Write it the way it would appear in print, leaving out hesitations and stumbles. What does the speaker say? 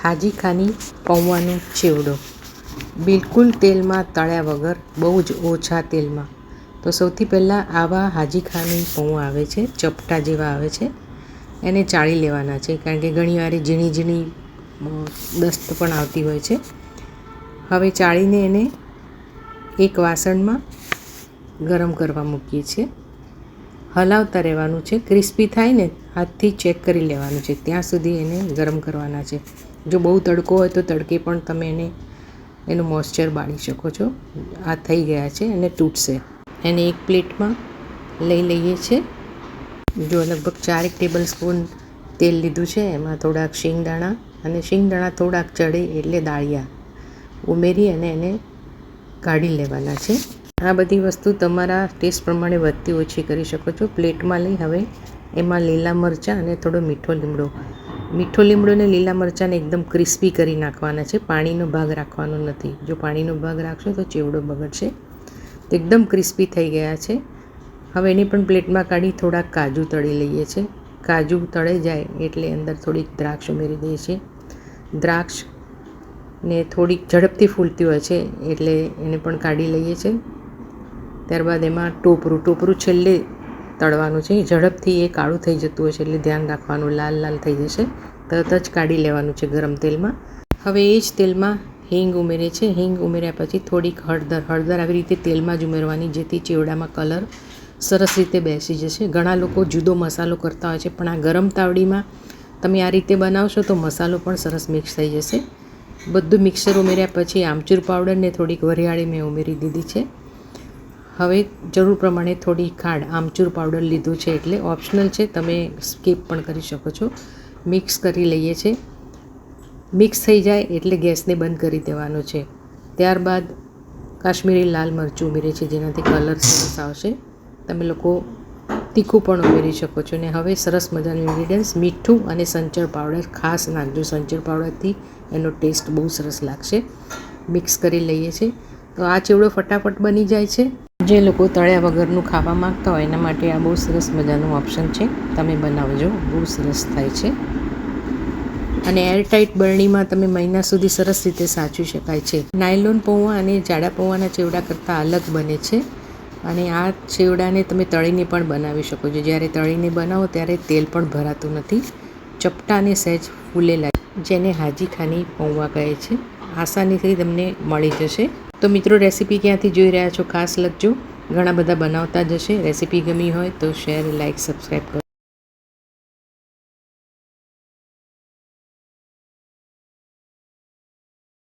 હાજી ખાની પૌવાનો ચેવડો બિલકુલ તેલમાં તળ્યા વગર, બહુ જ ઓછા તેલમાં. તો સૌથી પહેલાં આવા હાજી ખાની પૌવા આવે છે, ચપટા જેવા આવે છે, એને ચાળી લેવાના છે, કારણ કે ઘણીવાર ઝીણી ઝીણી દસ્ત પણ આવતી હોય છે. હવે ચાળીને એને એક વાસણમાં ગરમ કરવા મૂકીએ છીએ. હલાવતા રહેવાનું છે. ક્રિસ્પી થાય ને હાથથી ચેક કરી લેવાનું છે, ત્યાં સુધી એને ગરમ કરવાના છે. જો બહુ તડકો હોય તો તડકે પણ તમે એનું મોઇશ્ચર બાળી શકો છો. આ થઈ ગયા છે અને તૂટશે. એને એક પ્લેટમાં લઈ લઈએ છીએ. જો લગભગ 4 ટેબલ સ્પૂન તેલ લીધું છે, એમાં થોડાક શિંગદાણા અને શિંગદાણા થોડાક ચડે એટલે દાળિયા ઉમેરી અને એને કાઢી લેવાના છે. આ બધી વસ્તુ તમારા ટેસ્ટ પ્રમાણે વધતી ઓછી કરી શકો છો. પ્લેટમાં લઈ હવે એમાં લીલા મરચાં અને થોડો મીઠો લીમડો અને લીલા મરચાંને એકદમ ક્રિસ્પી કરી નાખવાના છે. પાણીનો ભાગ રાખવાનો નથી. જો પાણીનો ભાગ રાખશો તો ચેવડો બગડશે. તો એકદમ ક્રિસ્પી થઈ ગયા છે. હવે એની પણ પ્લેટમાં કાઢી થોડાક કાજુ તળી લઈએ છીએ. કાજુ તળાઈ જાય એટલે અંદર થોડીક દ્રાક્ષ ઉમેરી દઈએ છીએ. દ્રાક્ષને થોડીક ઝડપથી ફૂલતી હોય છે એટલે એને પણ કાઢી લઈએ છીએ. ત્યારબાદ એમાં ટોપરું છેલ્લે તળવાનું છે. ઝડપથી એ કાળું થઈ જતું હોય છે એટલે ધ્યાન રાખવાનું, લાલ થઈ જશે. તરત જ કાઢી લેવાનું છે ગરમ તેલમાં. હવે એ જ તેલમાં હિંગ ઉમેરે છે. હિંગ ઉમેર્યા પછી થોડીક હળદર આવી રીતે તેલમાં જ ઉમેરવાની, જેથી ચેવડામાં કલર સરસ રીતે બેસી જશે. ઘણા લોકો જુદો મસાલો કરતા હોય છે, પણ આ ગરમ તાવડીમાં તમે આ રીતે બનાવશો તો મસાલો પણ સરસ મિક્સ થઈ જશે. બધું મિક્સર ઉમેર્યા પછી આમચૂર પાવડર ને થોડીક વરિયાળી મેં ઉમેરી દીધી છે. હવે જરૂર પ્રમાણે થોડી ખાંડ, આમચૂર પાવડર લીધું છે એટલે ઓપ્શનલ છે, તમે સ્કીપ પણ કરી શકો છો. મિક્સ કરી લઈએ છીએ. મિક્સ થઈ જાય એટલે ગેસને બંધ કરી દેવાનો છે. ત્યારબાદ કાશ્મીરી લાલ મરચું ઉમેરે છે, જેનાથી કલર સરસ આવશે. તમે લોકો તીખું પણ ઉમેરી શકો છો. ને હવે સરસ મજાનું ઇન્ગ્રીડિયન્ટ્સ મીઠું અને સંચળ પાવડર ખાસ નાખજો. સંચળ પાવડરથી એનો ટેસ્ટ બહુ સરસ લાગશે. મિક્સ કરી લઈએ છીએ. તો આ ચેવડો ફટાફટ બની જાય છે. જે લોકો તળ્યા વગરનું ખાવા માંગતા હોય એના માટે આ બહુ સરસ મજાનું ઓપ્શન છે. તમે બનાવજો, બહુ સરસ થાય છે. અને એરટાઇટ બરણીમાં તમે મહિના સુધી સરસ રીતે સાચવી શકાય છે. નાયલોન પૌવા અને જાડા પૌવાના ચેવડા કરતાં અલગ બને છે. અને આ ચેવડાને તમે તળીને પણ બનાવી શકો છો. જ્યારે તળીને બનાવો ત્યારે તેલ પણ ભરાતું નથી. ચપટા અને સહેજ ફૂલેલા, જેને હાજી ખાની પૌવા કહે છે. આસાનીથી તમને મળી જશે. તો મિત્રો, રેસીપી ક્યાંથી જોઈ રહ્યા છો ખાસ લખજો. ઘણા બધા બનાવતા જ હશે. રેસીપી ગમી હોય તો શેર, લાઇક, સબસ્ક્રાઈબ કરો.